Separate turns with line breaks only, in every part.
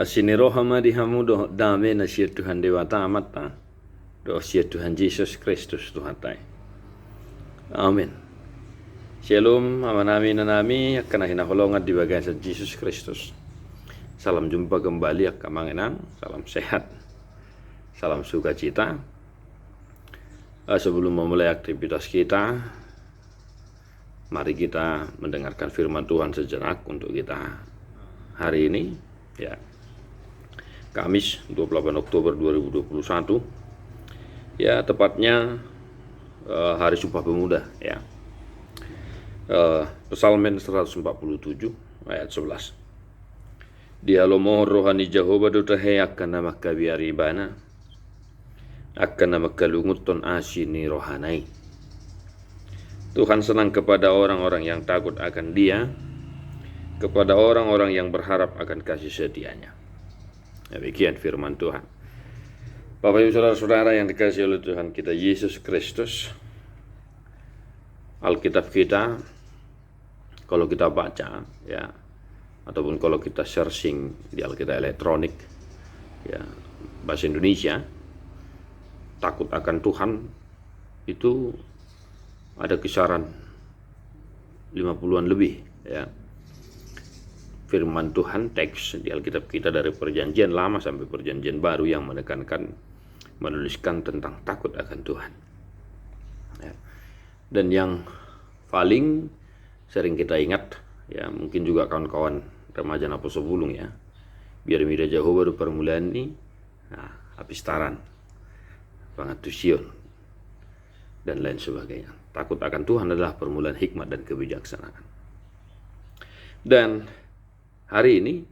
Asiniroha madihamu do dame na siya Tuhan Dewata amata do siya Tuhan Yesus Kristus Tuhan tay. Amin. Shalom amanami nanami akan hinaholongan di bagian sa Yesus Kristus. Salam jumpa kembali akamanginang, salam sehat, salam sukacita. Sebelum memulai aktivitas kita, mari kita mendengarkan firman Tuhan sejenak untuk kita hari ini, ya. Kamis 28 Oktober 2021, ya, tepatnya hari Sumpah Pemuda, ya. Psalmen 147 ayat 11. Dia lomo rohani Jehovah dotahe akan nama kabiari bana akan nama kalunguton asini rohanai. Tuhan senang kepada orang-orang yang takut akan Dia, kepada orang-orang yang berharap akan kasih setianya. Demikian firman Tuhan. Bapak Ibu Saudara-saudara yang dikasihi oleh Tuhan kita Yesus Kristus, Alkitab kita kalau kita baca, ya, ataupun kalau kita searching di Alkitab elektronik, ya, bahasa Indonesia, takut akan Tuhan itu ada kisaran 50-an lebih, ya. Firman Tuhan, teks di Alkitab kita dari perjanjian lama sampai perjanjian baru yang menuliskan tentang takut akan Tuhan, ya. Dan yang paling sering kita ingat, ya, mungkin juga kawan-kawan remaja Napo sebelum, ya, biar mida jauh baru permulaan ini, nah, apistaran, pengatusion, dan lain sebagainya. Takut akan Tuhan adalah permulaan hikmat dan kebijaksanaan. Dan hari ini,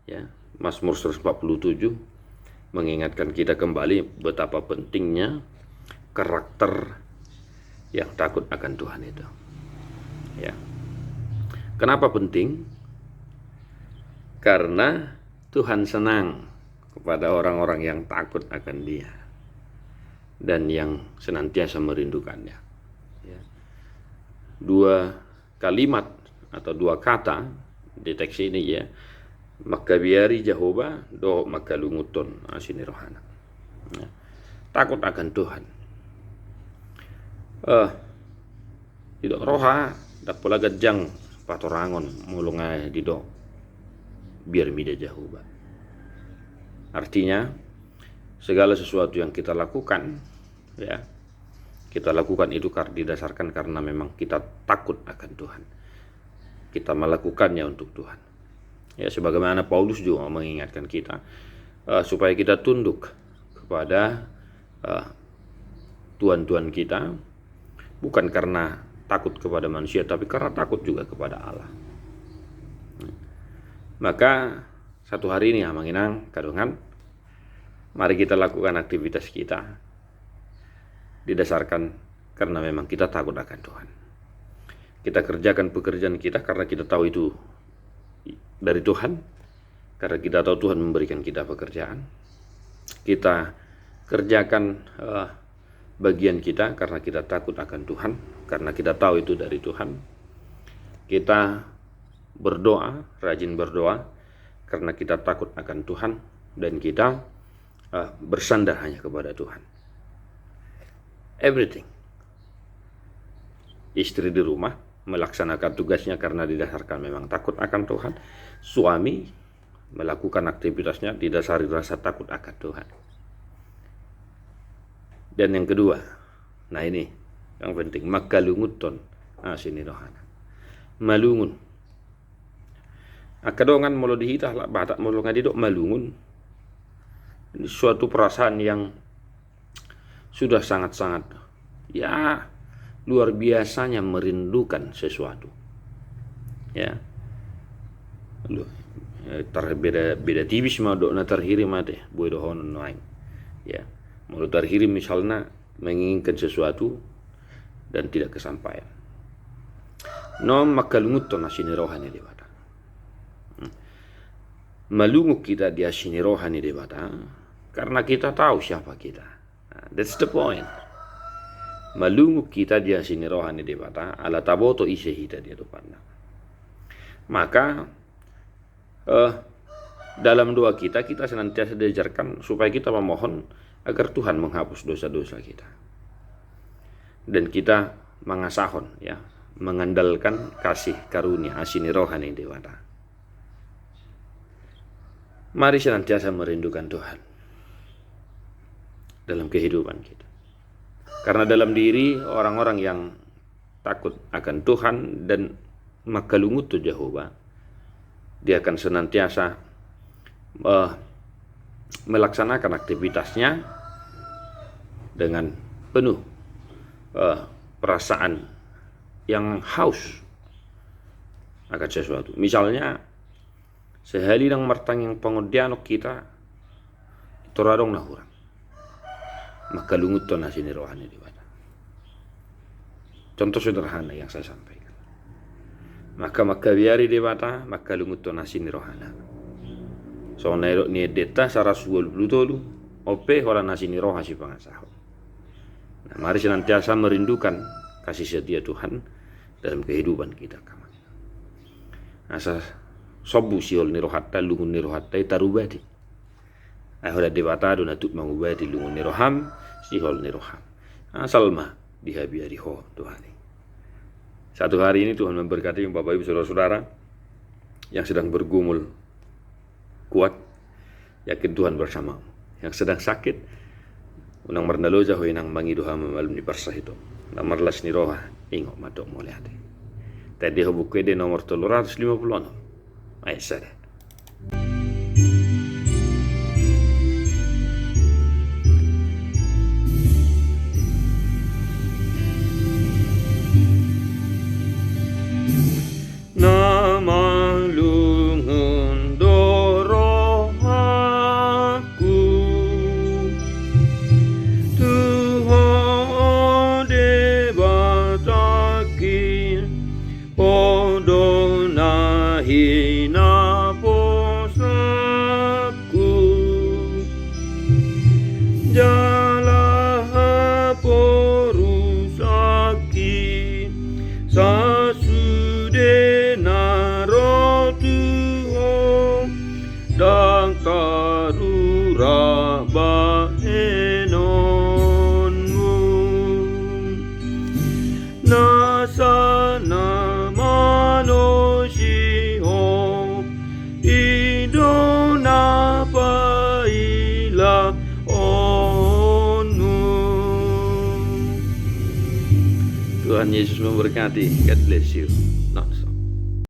ya, Mazmur 147 mengingatkan kita kembali betapa pentingnya karakter yang takut akan Tuhan itu. Ya. Kenapa penting? Karena Tuhan senang kepada orang-orang yang takut akan Dia dan yang senantiasa merindukannya. Ya. Dua kalimat atau dua kata di teks ini, ya, makabiari Jehovah do makalunguton asini rohana, ya. Takut akan Tuhan. Tidak roha dapola gajang patorangon mulungai di do biar mida Jehovah. Artinya segala sesuatu yang kita lakukan, ya, kita lakukan itu didasarkan karena memang kita takut akan Tuhan. Kita melakukannya untuk Tuhan. Ya, sebagaimana Paulus juga mengingatkan kita supaya kita tunduk kepada tuan-tuan kita, bukan karena takut kepada manusia, tapi karena takut juga kepada Allah. Maka satu hari ini amanginang kadungan, mari kita lakukan aktivitas kita didasarkan karena memang kita takut akan Tuhan. Kita kerjakan pekerjaan kita karena kita tahu itu dari Tuhan, karena kita tahu Tuhan memberikan kita pekerjaan. Kita kerjakan bagian kita karena kita takut akan Tuhan, karena kita tahu itu dari Tuhan. Kita berdoa, rajin berdoa karena kita takut akan Tuhan, dan kita bersandar hanya kepada Tuhan. Everything. Istri di rumah melaksanakan tugasnya karena didasarkan memang takut akan Tuhan. Suami melakukan aktivitasnya didasari rasa takut akan Tuhan. Dan yang kedua, nah ini yang penting, makalunguton asini rohana. Malungun. Akadongan molo dihita lah batak molo ngadidok malungun. Ini suatu perasaan yang sudah sangat-sangat, ya, luar biasanya merindukan sesuatu, ya. Beda tipis mah do na terhirim ade buai dohon lain, ya. Mau terhirim misalnya menginginkan sesuatu dan tidak kesampaian. No makalunguton asini rohani debata. Malunguk kita di asini rohani debata karena kita tahu siapa kita. That's the point. Malunguk kita dia sini rohani debata ala taboto ise hita dia tupanda. Maka dalam doa kita senantiasa diajarkan supaya kita memohon agar Tuhan menghapus dosa-dosa kita. Dan kita mengasahon ya, mengandalkan kasih karunia asini rohani dewata. Mari senantiasa merindukan Tuhan dalam kehidupan kita. Karena dalam diri orang-orang yang takut akan Tuhan dan makalungut tu Jehovah, dia akan senantiasa melaksanakan aktivitasnya dengan penuh perasaan yang haus akan sesuatu. Misalnya sehali nang martanging pangodianok kita toradong nahurang makalungut to na sini rohani di bata. Contoh sederhana yang saya sampaikan. Maka biari di bata makalungut to na sini rohana. So nairo ni deta sarasuol blutolu ope hola na sini roha si pangasahon. Nah, mari senantiasa merindukan kasih setia Tuhan dalam kehidupan kita. Asa sobu siol ni rohatta lungun ni rohatta tarubadi. Ahoda dewata do natut mangubadi lungun ni roham sihol ni roham. Asal mah dihabiari ho Tuhan. Satu hari ini Tuhan memberkati Bapak Ibu saudara-saudara yang sedang bergumul kuat, yakin Tuhan bersamamu. Yang sedang sakit, unang marnaloja ho inang mangi doha mamalum ni parsah itu. Namarlas ni roha ingok madok mo lihat. Tadi ho buku de nomor 350. Ay sada. Tuhan Yesus memberkati. God bless you. Not so.